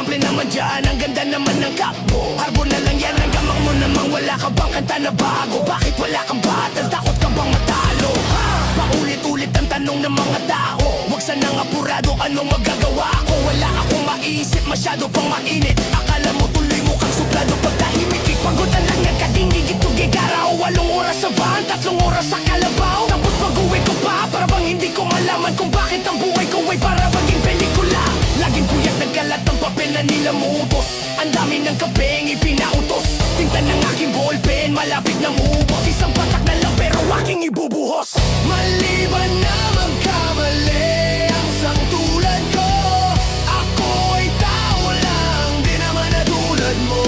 simple naman dyan, ang ganda naman ng cup mo. Harbor na lang yan, ang gamang mo namang wala ka bang kanta na bago? Bakit wala kang battle? Takot ka bang matalo? Paulit-ulit ang tanong ng mga tao. Huwag sanang apurado, anong magagawa ko? Wala akong maisip, masyado pang mainit. Akala mo tuloy mo kang suplado pagtahimik. Pagod na lang nagkatingin ito gigara. O 8 oras sa van, 3 oras sa kalabaw. Tapos pag-uwi ko pa, para bang hindi ko malaman kung bakit ang buhay ko ay para maging pelikula. Laging kuyak nagkalat ang papel na nilamutos. Ang dami ng kabeng ipinautos. Tinta ng aking ballpen, malapit na maubos. Isang patak na lang pero aking ibubuhos. Maliban na magkamali ang sang tulad ko, ako ay tao lang, di naman na tulad mo.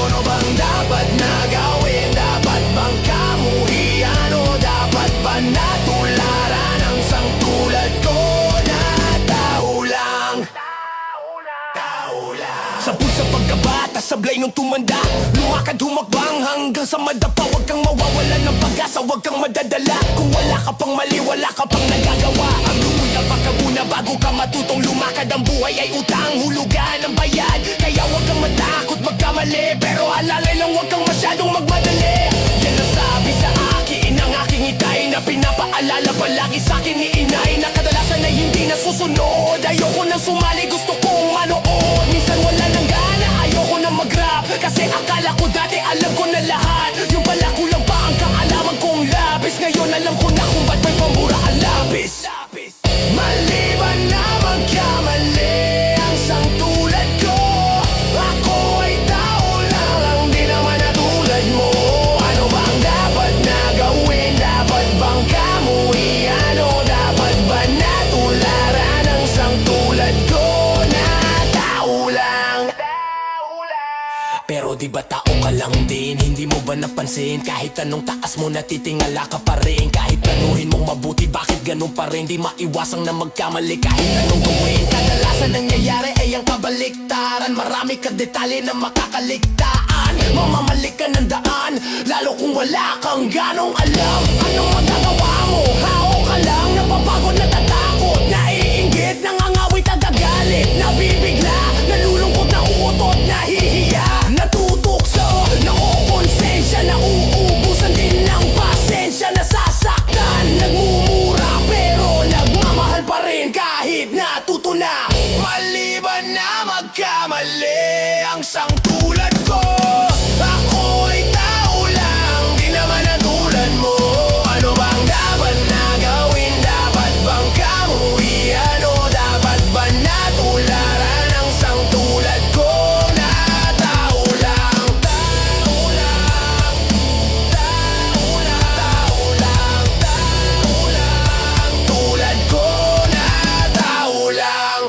Ano bang dapat na gawin? Dapat bang kamuhian? O dapat ba natularan ang sang tulad ko na tao lang? Sa pusa pagkabata, sablay nung tumanda, lumakad humakbang hanggang sa madapa. Huwag kang mawawala ng pag-asa, huwag kang madadala. Kung wala ka pang mali, wala ka pang nagagawa. Ang luya pagkabuna bago ka matutong lumakad. Ang buhay ay utang, hulugan ang bayad. Kaya huwag kang matakot magkamali, pero alalay lang huwag kang masyadong magmadali. Yan ang sabi sa akin ng aking itay, na pinapaalala palagi sa'kin ni inay, na kadalasan ay hindi nasusunod. Ayoko nang sumali, gusto kong manood. Minsan wala nang gana, ayoko nang mag-rap, kasi akala ko dati alam ko na lahat. Yung pala kulang pa ang kaalaman kong labis. Ngayon alam ko na kung ba't may pambura ang labis. Maliban na magkamali ang sang tulad ko, ako ay tao lang, di naman na tulad mo. Ano bang dapat na gawin? Dapat bang kamuhian? O dapat ba natularan ang sang tulad ko na tao lang? Pero di ba tao ka lang din? Hindi mo ba napansin? Kahit anong taas mo natitingala ka pa rin. Kahit planuhin mong mabuti, bakit ganun pa rin? Di maiwasang na magkamali kahit anong gawin. Kadalasan nangyayari ay ang kabaliktaran. Marami ka detalye na makakaligtaan. Mamamalik ka ng daan, lalo kung wala kang ganong alam. Anong magagawa mo? Hao ka lang, napapagod, natatakot, naiinggit, nangangawit, agagalit, nabibigla, nalulungkot, nauutot, nahihiya, natutukso, naukonsensya, nauubusan din ng pasensya, nasasaktan, nagmumura pero nagmamahal pa rin kahit natuto na. Maliban na magkamali ang sang tulad ko, ako ay tao lang, di naman na tulad mo. Ano bang dapat na gawin? Dapat bang kamuhian? O dapat ba natularan ang sang tulad ko na tao lang? Tao lang, tao lang, tao lang, tao lang, tulad ko na tao lang.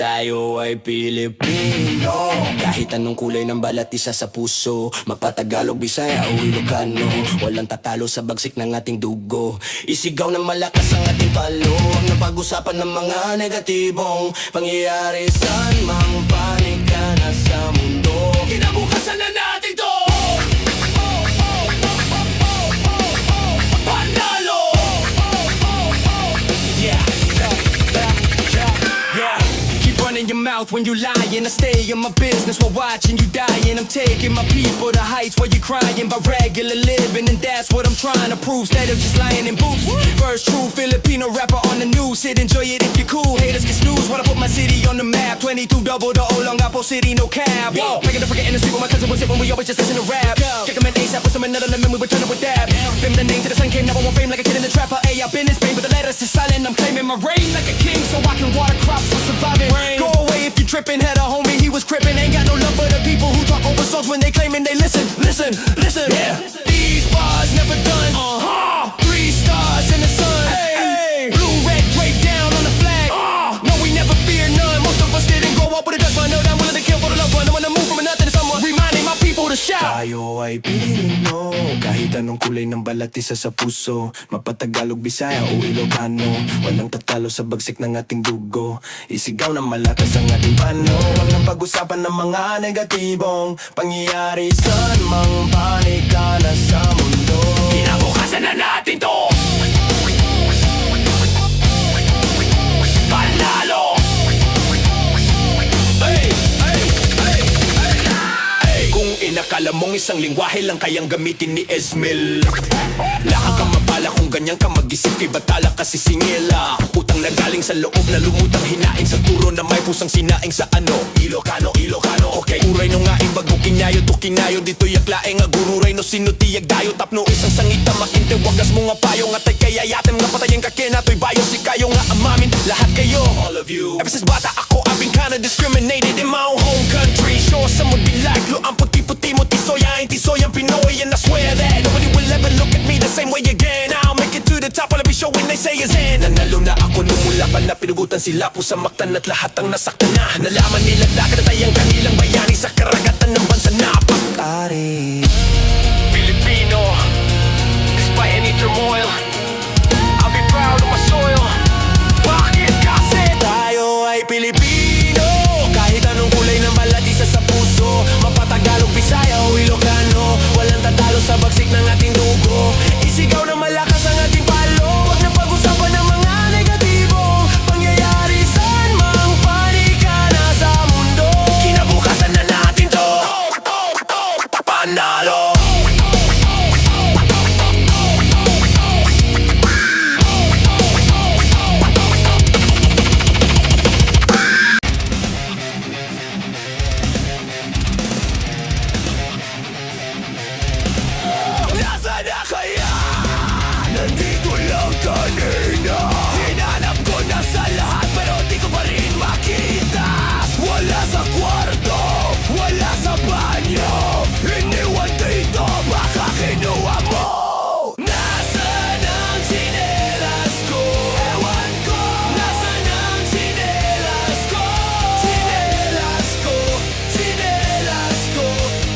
Tayo ay Pilipino, kahit anong kulay ng balat isa sa puso. Magpatagalog, Bisaya o Ilocano, walang tatalo sa bagsik ng ating dugo. Isigaw ng malakas ang ating palo. Huwag na pag-usapan ng mga negatibong pangyayari. Saan mang panig ka na sa mundo, kinabukasan na natin to. Panalo! Yeah. Running your mouth when you lying. I stay in my business while watching you dying. I'm taking my people to heights while you're crying by regular living, and that's what I'm trying to prove. Instead of just lying in booths. First true Filipino rapper on the news. Hit, enjoy it if you're cool. Haters get snooze when I put my city on the map. 22 double the Olongapo City, no cab. Making the forgetting the street where my cousin was it when we always just listen to rap. Kick 'em in ASAP with some another lemon, we return up with that. Fame the name to the sun came, never one fame like a kid in the trap. Hey, I've been in Spain, but the letters is silent. I'm claiming my reign like a king, so I can water crops for surviving. Go away if you trippin', had a homie, he was crippin'. Ain't got no love for the people who talk over songs when they claimin' they listen. Listen, listen, yeah. These bars never done. 3 stars in the sun. Hey. Blue, red, draped down on the flag. No, we never fear none. Most of us didn't grow up with a dust one. No, I'm willing to kill for the loved one. I wanna move from nothing to someone, reminding my people to shout. Tayo ay Pilipino, kahit anong kulay ng balat isa sa puso. Mapatagalog, Bisaya o Ilocano, walang tatalo sa bagsik ng ating dugo. Isigaw ng malakas ang ating pano. Huwag nang pag-usapan ng mga negatibong pangyayari. Saan mang panig ka na sa mundo, kinabukasan na natin to. Panalo! Akala mong isang lingwahe lang kayang gamitin ni Esmel. Lakang ka mabala kung ganyan ka mag-isip, kay batala kasi singila. Utang na galing sa loob na lumutang hinaing sa turo na may pusang sinaing sa ano. Ilocano, okay. Uray no nga bago kinayo to kinayo dito yaklae nga gururay no sinutiyag dayo tapno isang sangita makinte wagas mo nga payo nga tay kaya yatem nga patayin ka kinatoy bayo si kayo nga amamin lahat kayo. All of you. Ever since bata ako I've been kinda discriminated in my own home country. Sure some would be like lo ang puti-puti mo tisoy ain't tisoy ang Pinoy and I swear that nobody will ever look at me the same way again. I'll make it to the top while I be showing they say is in. Nanalo na ako nung mula pa na pinugutan sila po sa maktan at lahat ang nasaktan na. Nalaman nila lakad at ay ang kanilang bayani sa karagatan ng bansa na pagtari. Filipino, despite any turmoil, I'll be proud of my soil. Bakit kasi tayo ay Pilipino? Kahit anong kulay ng balat isa sa puso, mapatagalog, Bisaya o Ilocano, walang tatalo sa bagsik ng ating dugo. Isigaw na malakas ang ating palo, wag na pag-usapan ng mga negatibong pangyayari saan mang panig ka na sa mundo. Kinabukasan na natin to, panalo. Nasaan na kaya? Nandito lang kanina. Hinanap ko na sa lahat pero di ko pa rin makita. Wala sa kwarto, wala sa banyo, iniwan dito baka kinuha mo. Nasaan ang tsinelas ko? Ewan ko. Nasaan ang tsinelas ko? Tsinelas ko, tsinelas ko,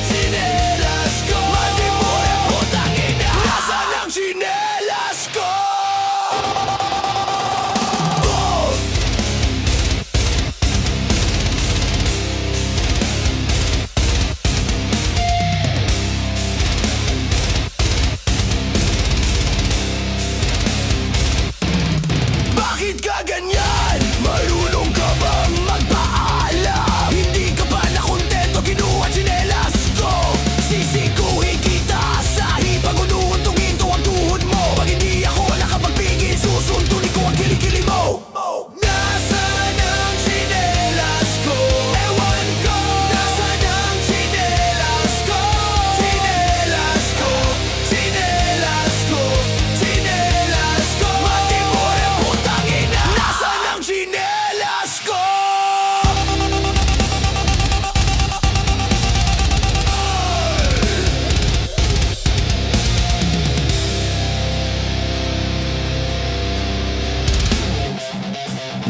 tsinelas ko. Mati mo yung putang ina. Nasaan ang tsinelas ko? Bakit ka ganyan? Marunong ka bang magpaalam? Hindi ka ba nakontento kinuha tsinelas ko? Sisikuhin kita sa hipag unuuntungin ko ang tuhod mo. Pag hindi ako nakapagbigil susuntunin ko ang kilikili mo. Nasaan ang tsinelas ko? Ewan ko. Nasaan ang tsinelas ko? Tsinelas ko, tsinelas ko, tsinelas ko. Mati mo yung putang ina. Nasaan ang tsinelas ko?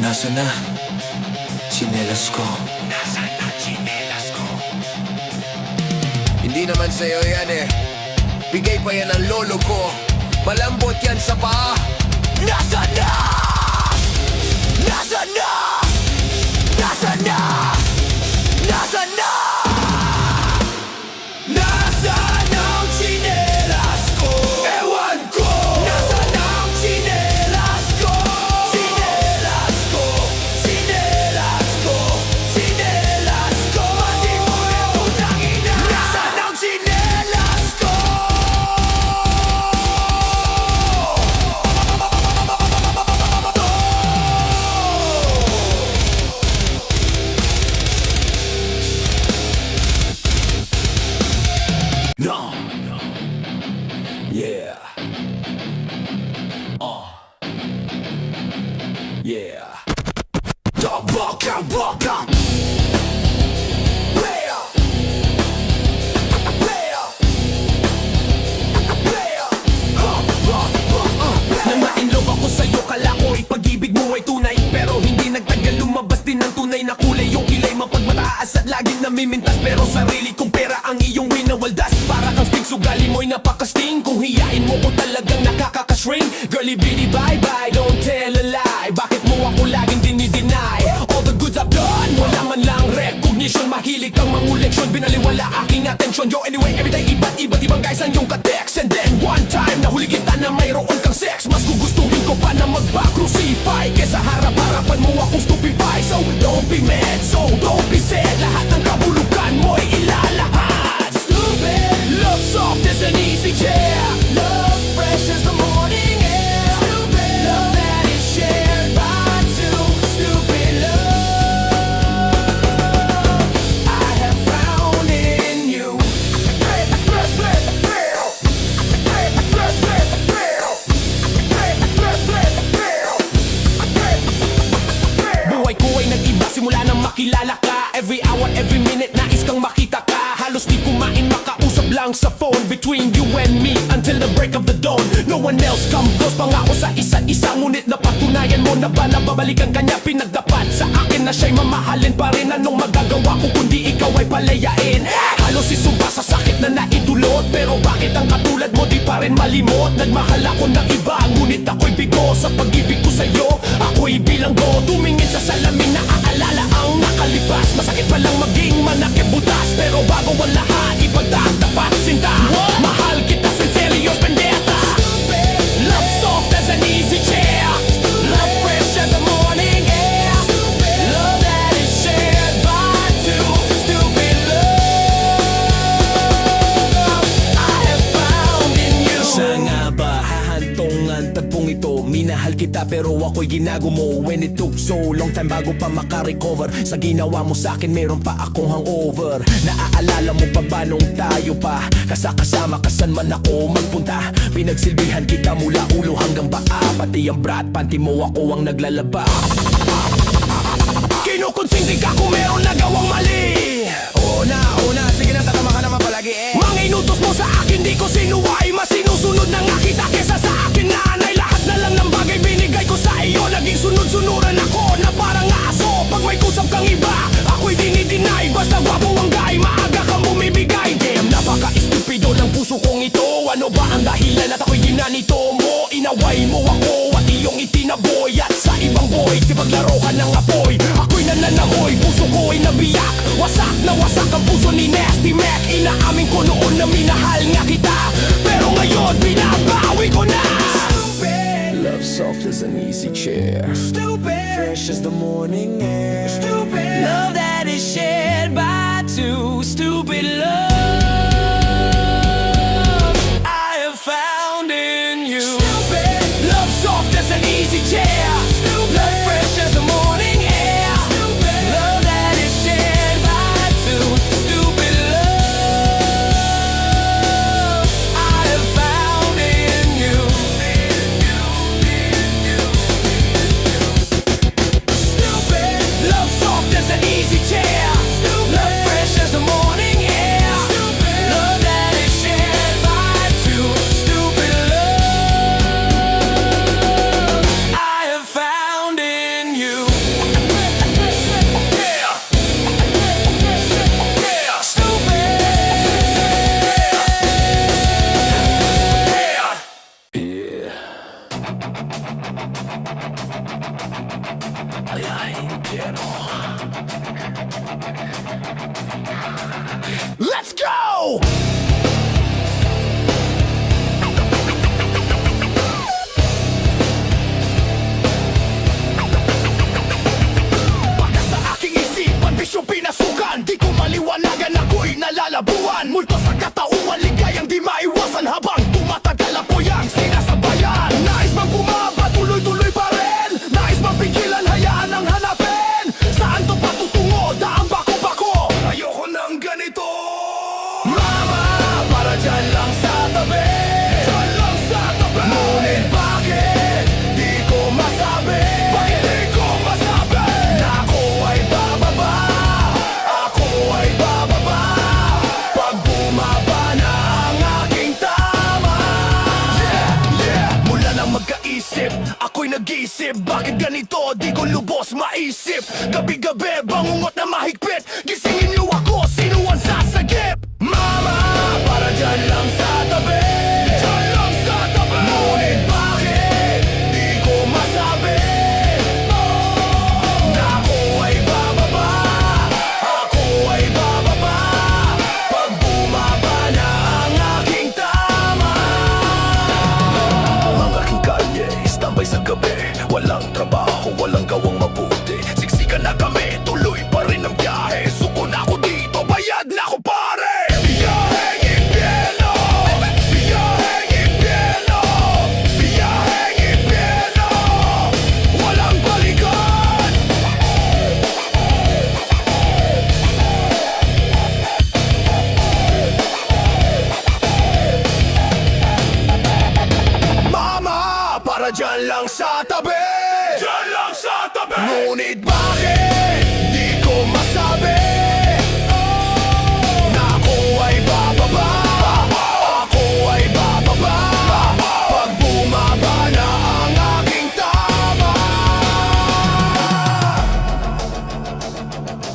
Nasaan na tsinelas ko? Nasaan na tsinelas ko? Hindi naman sa'yo yan eh. Bigay pa yan ng lolo ko. Malambot yan sa paa. Nasaan na? Nasaan na? Nasaan na? Nasaan na? Nasaan ang tsinelas ko? Ewan ko. Nasaan ang tsinelas ko? Tsinelas ko, tsinelas ko, tsinelas ko. Mati mo yung putang ina. Nasaan ang tsinelas ko? No. Yeah. Yeah. Baka. Nang mainlove ako sa'yo, kala ko ipag-ibig mo ay tunay. Pero hindi nagtagal, lumabas din ang tunay na kulay. Yung kilay mapagmataas at laging namimintas. Pero sarili kong pera ang iyong winawaldas. Para kang sting, sugali mo'y napakasting. Kung hiyain mo ko talagang nakakakasring. Girlie bitty bye bye, don't tell a lie. Bakit mo ako laging dinideny? All the goods I've done, wala man lang recognition. Mahilig kang manguleksyon, binaliwala aking atensyon. Yo anyway, everyday iba't ibang guys ang iyong ka-text. And then one time, nahuli kita na mayroon kang sex. Mas gugustuhin ko pa na magpa-crucify kesa harap-harapan mo akong stupefy. So don't be mad, so don't be sad. Lahat ng kabulukan mo'y ilalahat. Stupid. an easy chair. Love fresh as the morning air. Stupid love that is shared by two. Stupid love I have found in you. Buhay ko ay nag-iba simula nang makilala ka. Every hour, every minute, nais kang makita ka. Halos di kumain, makausap lang sa phone. Between you and me, until the break of the dawn. No one else come close, pangako sa isa't isa. Ngunit napatunayan mo na ba na babalikan kanya? Pinagdapat sa akin na siya'y mamahalin pa rin. Anong magagawa ko kundi ikaw ay palayain? Halos isumpa sa sakit na naidulot. Pero bakit ang katulad mo di pa rin malimot? Nagmahal ako ng iba, ngunit ako'y bigo. Sa pag-ibig ko sa'yo, ako'y bilanggo. Tumingin sa salamin na aalala ang nakalipas. Masakit pa lang maging manakit butas. Pero bago ang lahat, ipagtatapat sinta. Mahal kita sincerely, vendetta. Love soft as an easy chair. Love fresh as the morning air. Love that is shared by two. Stupid love I have found in you. Sa nga ba hahantong ang tagpong ito? Minahal kita pero ako'y ginago mo. When it took so long time bago pa makarecover sa ginawa mo sa'kin, meron pa akong hangover. Naaalala mo pa ba nung tayo pa kasama kasan man ako magpunta? Pinagsilbihan kita mula ulo hanggang paa. Pati ang bra at panty mo ako ang naglalaba. Kinukonsinti ka kung meron nagawang mali. Una, sige na, tatama ka naman palagi Mga inutos mo sa akin, di ko sinuway. Mas sinusunod na nga kita kesa sa akin nanay. Lahat na lang ng bagay binigay ko sa iyo. Naging sunod-sunuran ako na parang aso. Pag may kusap kang iba, ako'y dinideny. Basta gwapo ang guy, maaga kang bumibigay. Damn, napaka-estupido ng puso kong ito. Ano ba ang dahilan at ako'y ginanito mo? Inaway mo ako at iyong itinaboy. At sa ibang boy, tipaglaro ka ng apoy. Ako'y nananahoy, puso ko ay nabiyak. Wasak na wasak ang puso ni Nasty Mac. Inaamin ko noon na minahal nga kita, pero ngayon binabawi ko na. Stupid. Love soft as an easy chair. Stupid. Fresh as the morning air. Stupid. Love that is shared by two. Stupid love I have found in you. Stupid. Love soft as an easy chair. Stupid. Love fresh as the morning air. Stupid. Love that is shared by two. Stupid love I have found in you. Stupid. Love soft as an easy chair. Stupid. Love fresh as the morning air. Stupid. Love that is shared by two. Stupid love I have found in you. Yeah. Yeah. Stupid. Yeah. Let's go! Baka sa aking isipan, bisyo pinasukan. Di ko maliwanagan, ako'y nalalabuan. Multo sa katauhan, ligayang di maiwasan. Habang tumatagal apoy ang sinasabayan. Nais bang bumaba, tuloy-tuloy pa rin. Nais bang pigilan, hayaan ang hanapin. Saan to patutungo, daang bako-bako. Ayoko ng ganito. Mama, para dyan lang sa tabi. Dyan lang sa tabi. Ngunit bakit di ko masabi? Bakit di ko masabi? Na ako ay bababa. Ako ay bababa. Pag bumaba na ang aking tama. Yeah, yeah. Mula nang magkaisip, ako'y nag-iisip. Bakit ganito? Di ko lubos maisip. Gabi-gabi, bangungot na mahigpit. Gisingin niyo ako, sino ang sasagip? Mama, para dyan lang sa tabi. Dyan lang sa tabi. Ngunit bakit di ko masabi? Na ako ay bababa. Ako ay bababa. Pag bumaba na ang aking tama. Ang aking kalye, standby sa gabi. Walang trabaho, walang gawang mabuti. Siksikan na kami, tuloy pa rin ang biyahe.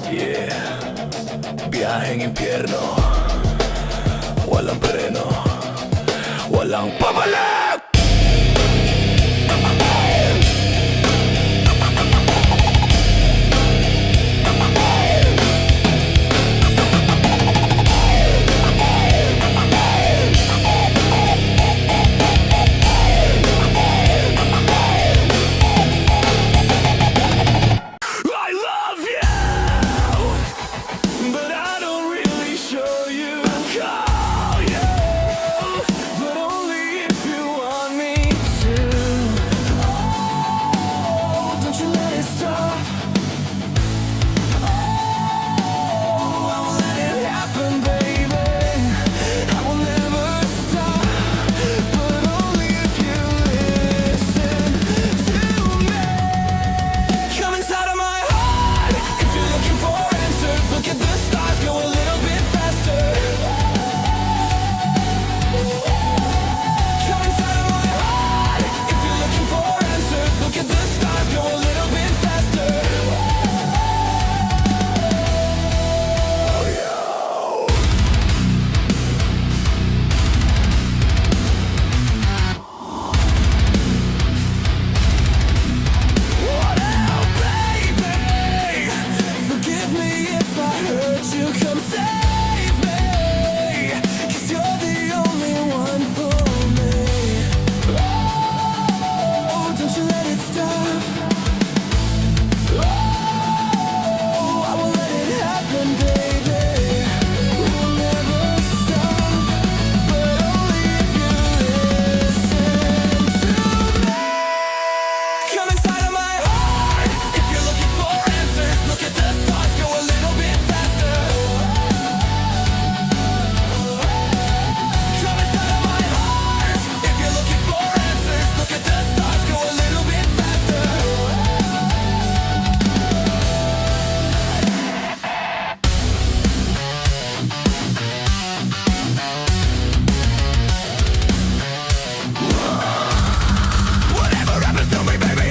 Yeah, biyaheng impyerno. Walang preno, walang pabalik. I love you, but I don't really show you. Call you, but only if you want me to. Oh, don't you let it stop. Oh, I will let it happen, baby. I will never stop, but only if you listen to me. Come inside of my heart. If you're looking for answers, look at the stars, go a little bit faster. Come inside of my heart. If you're looking for answers, look at the stars, go a little bit faster. Oh, yeah. What now, baby? Forgive me if I hurt you, come save me. 'Cause you're the only one for me. Oh, don't you let it stop. Oh, I will let it happen, baby. We'll never stop, but only if you listen to me. Come inside of my heart. If you're looking for answers, look at the stars, go a little bit faster. Come inside of my heart. If you're looking for answers, look at the stars, go a little bit faster. Whatever happens to me, baby,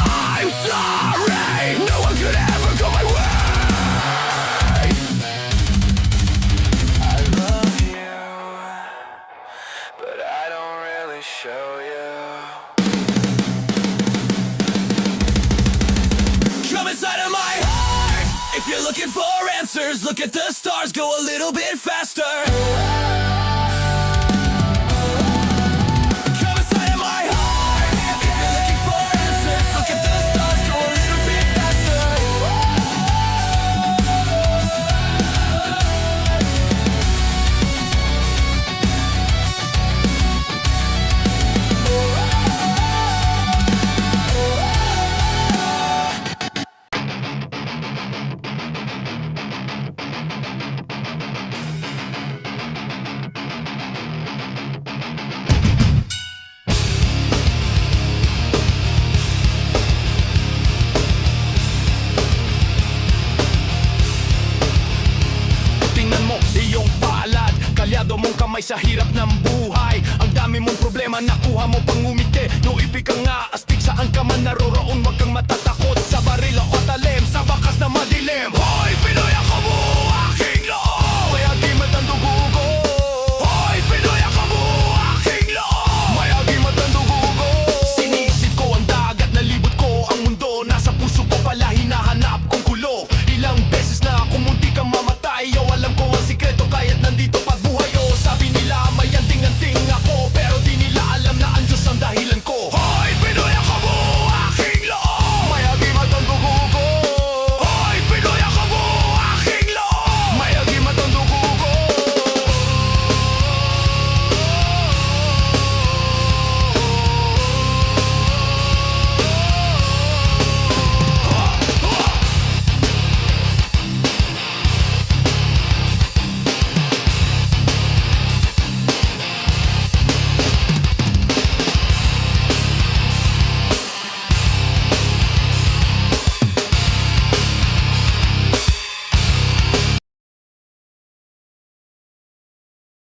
I'm sorry. No one could ever go my way. I love you, but I don't really show you. Come inside of my heart. If you're looking for answers, look at the stars, go a little bit faster. Come inside of my heart. If you're looking for answers, look at the stars, go a little bit faster. Tingnan mo iyong palad, kalyado mong kamay sa hirap ng buhay. Ang dami mong problema, nakuha mo pang umiti. No ibig ka nga, astig saan ka man naroroon, wag kang matatakot sa baril o talim. Sa